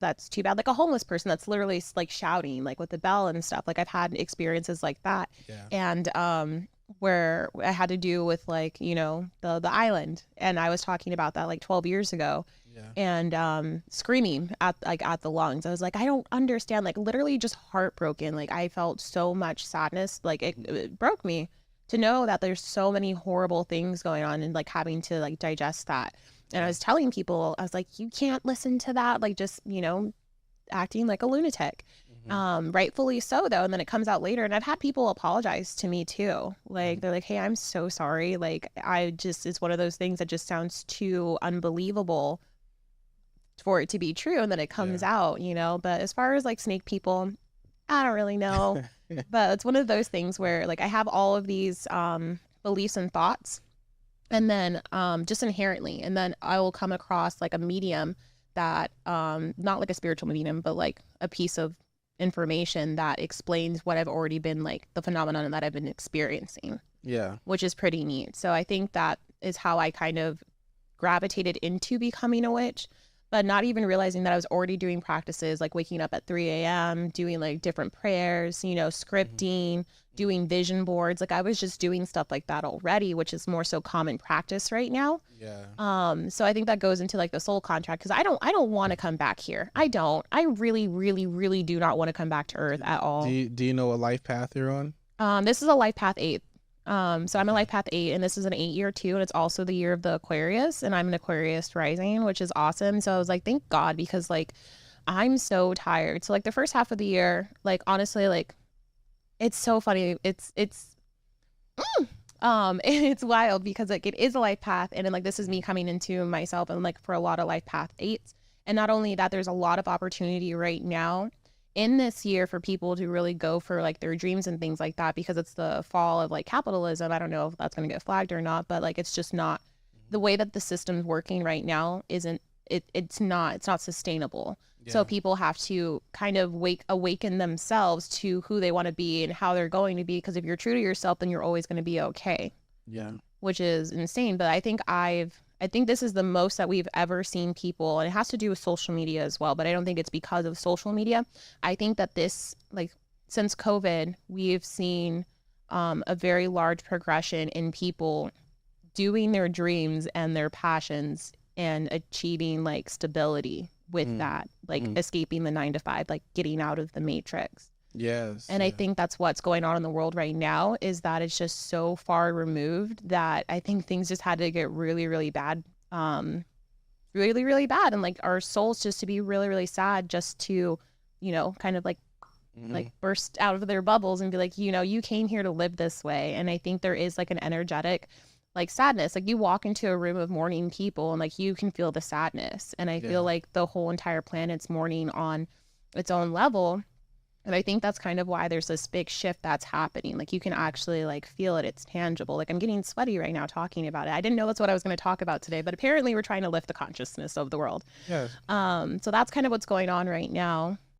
that's too bad. Like a homeless person that's literally like shouting like with the bell and stuff. Like I've had experiences like that. Yeah. And where I had to do with like, you know, the island. And I was talking about that like 12 years ago Yeah. and screaming at like at the lungs. I was like, I don't understand, like literally just heartbroken. Like I felt so much sadness. Like it broke me to know that there's so many horrible things going on and like having to like digest that. And I Yeah. was telling people, I was like, you can't listen to that, like just, you know, acting like a lunatic. Hmm. Rightfully so though. And then it comes out later. And I've had people apologize to me too. Like Hmm. they're like, hey, I'm so sorry. Like I just, it's one of those things that just sounds too unbelievable for it to be true. And then it comes Yeah. out, you know. But as far as like snake people, I don't really know. But it's one of those things where like I have all of these beliefs and thoughts and then just inherently, and then I will come across like a medium that not like a spiritual medium but like a piece of information that explains what I've already been like the phenomenon that I've been experiencing, Yeah. which is pretty neat. So I think that is how I kind of gravitated into becoming a witch, but not even realizing that I was already doing practices like waking up at 3 a.m., doing like different prayers, you know, Hmm. scripting, doing vision boards. Like I was just doing stuff like that already, which is more so common practice right now. Yeah. So I think that goes into like the soul contract because I don't want to come back here. I don't. I really, really, really do not want to come back to Earth at all. Do you know what life path you're on? This is a life path 8. So I'm a Okay. life path 8, and this is an 8 year too, and it's also the year of the Aquarius, and I'm an Aquarius rising, which is awesome. So I was like, thank God, because like I'm so tired. So like the first half of the year, like honestly, like it's so funny. It's it's wild because like it is a life path, and then like this is me coming into myself, and like for a lot of life path 8s, and not only that, there's a lot of opportunity right now in this year for people to really go for like their dreams and things like that because it's the fall of like capitalism. I don't know if that's going to get flagged or not, but like it's just not the way that the system's working right now isn't it's not sustainable. So Yeah. people have to kind of awaken themselves to who they want to be and how they're going to be, because if you're true to yourself then you're always going to be okay, Yeah. which is insane. But I think this is the most that we've ever seen people, and it has to do with social media as well, but I don't think it's because of social media. I think that this, like, since COVID, we've seen a very large progression in people doing their dreams and their passions and achieving like stability with Mm. that, like Mm. escaping the 9 to 5, like getting out of the matrix. Yes. And I Yeah. think that's what's going on in the world right now, is that it's just so far removed that I think things just had to get really, really bad. Really, really bad. And like our souls just to be really, really sad just to, you know, kind of like Hmm. burst out of their bubbles and be like, you know, you came here to live this way. And I think there is like an energetic like sadness. Like you walk into a room of mourning people and like you can feel the sadness. And I feel Yeah. like the whole entire planet's mourning on its own level. And I think that's kind of why there's this big shift that's happening. Like you can actually like feel it. It's tangible. Like I'm getting sweaty right now talking about it. I didn't know that's what I was going to talk about today, but apparently we're trying to lift the consciousness of the world. Yes. So that's kind of what's going on right now.